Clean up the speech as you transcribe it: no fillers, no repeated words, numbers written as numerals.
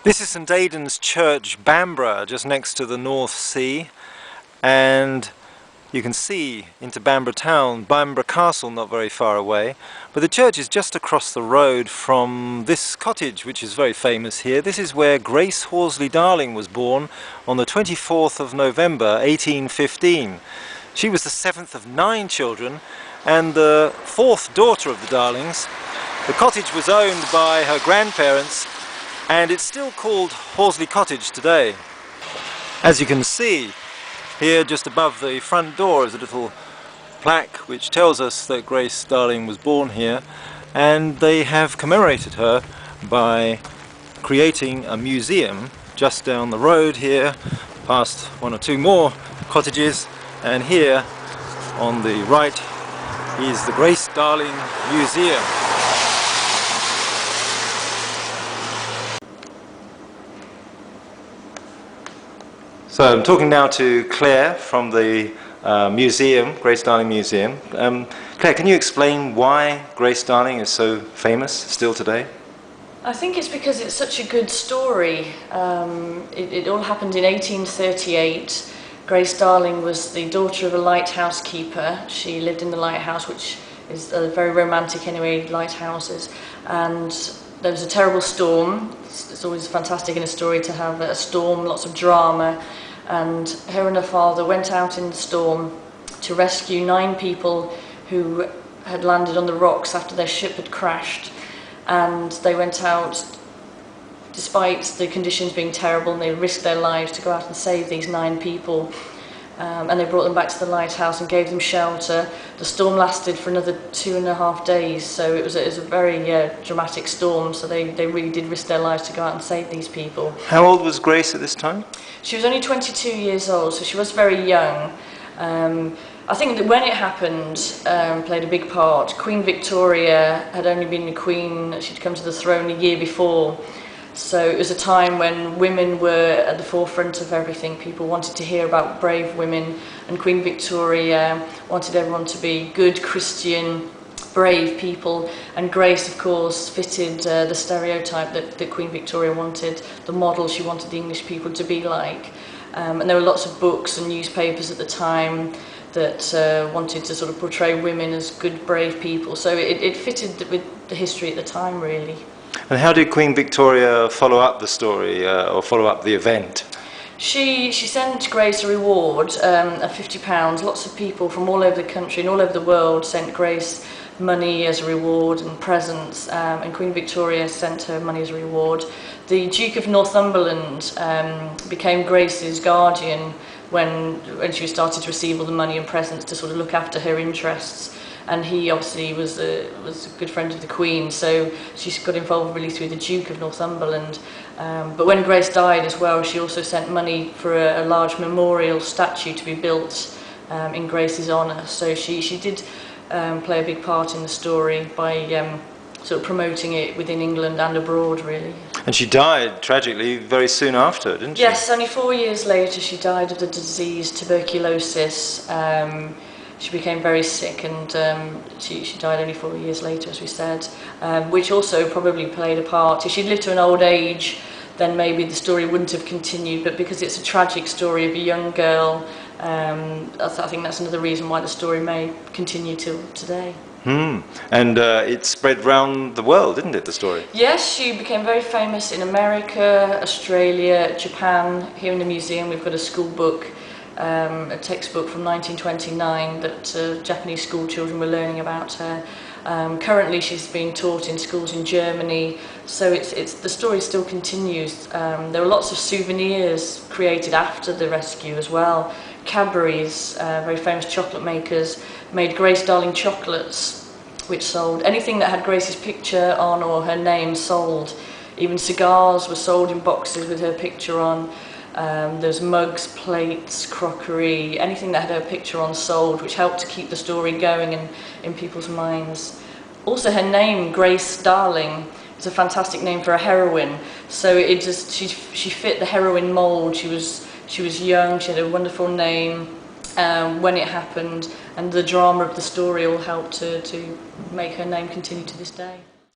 This is St Aidan's Church, Bamborough, just next to the North Sea, and you can see into Bamborough town, Bamborough Castle not very far away, but the church is just across the road from this cottage which is very famous here. This is where Grace Horsley Darling was born on the 24th of November 1815. She was the seventh of 9 children and the 4th daughter of the Darlings. The cottage was owned by her grandparents, and it's still called Horsley Cottage today. As you can see, here just above the front door is a little plaque which tells us that Grace Darling was born here, and they have commemorated her by creating a museum just down the road here, past 1 or 2 more cottages, and here on the right is the Grace Darling Museum. So I'm talking now to Claire from the museum, Grace Darling Museum. Claire, can you explain why Grace Darling is so famous still today? I think it's because it's such a good story. It all happened in 1838. Grace Darling was the daughter of a lighthouse keeper. She lived in the lighthouse, which is very romantic anyway, lighthouses. And there was a terrible storm. It's always fantastic in a story to have a storm, lots of drama. And her and her father went out in the storm to rescue 9 people who had landed on the rocks after their ship had crashed. And they went out despite the conditions being terrible, and they risked their lives to go out and save these 9 people. And they brought them back to the lighthouse and gave them shelter. The storm lasted for another 2.5 days, so it was a very dramatic storm, so they really did risk their lives to go out and save these people. How old was Grace at this time? She was only 22 years old, so she was very young. I think that when it happened, played a big part. Queen Victoria had only been the queen, she'd come to the throne a year before. So it was a time when women were at the forefront of everything. People wanted to hear about brave women, and Queen Victoria wanted everyone to be good, Christian, brave people. And Grace, of course, fitted the stereotype that Queen Victoria wanted, the model she wanted the English people to be like. And there were lots of books and newspapers at the time that wanted to sort of portray women as good, brave people. So it fitted with the history at the time, really. And how did Queen Victoria follow up the story, or follow up the event? She sent Grace a reward of £50. Lots of people from all over the country and all over the world sent Grace money as a reward and presents, and Queen Victoria sent her money as a reward. The Duke of Northumberland became Grace's guardian when she started to receive all the money and presents to sort of look after her interests. And he obviously was a good friend of the Queen, so she got involved really through the Duke of Northumberland. But when Grace died as well, she also sent money for a large memorial statue to be built in Grace's honour. So she did play a big part in the story by sort of promoting it within England and abroad, really. And she died, tragically, very soon after, didn't she? Yes, only 4 years later she died of the disease tuberculosis. She became very sick, and she died only 4 years later, as we said, which also probably played a part. If she'd lived to an old age, then maybe the story wouldn't have continued, but because it's a tragic story of a young girl, I think that's another reason why the story may continue till today. And it spread round the world, didn't it, the story? Yes, she became very famous in America, Australia, Japan. Here in the museum we've got a school book, a textbook from 1929 that Japanese school children were learning about her. Currently she's being taught in schools in Germany, so the story still continues. There were lots of souvenirs created after the rescue as well. Cadbury's, very famous chocolate makers, made Grace Darling chocolates, which sold. Anything that had Grace's picture on or her name sold. Even cigars were sold in boxes with her picture on. There's mugs, plates, crockery, anything that had her picture on sold, which helped to keep the story going in people's minds. Also her name, Grace Darling, is a fantastic name for a heroine. So she fit the heroine mould. She was young, she had a wonderful name when it happened, and the drama of the story all helped to make her name continue to this day.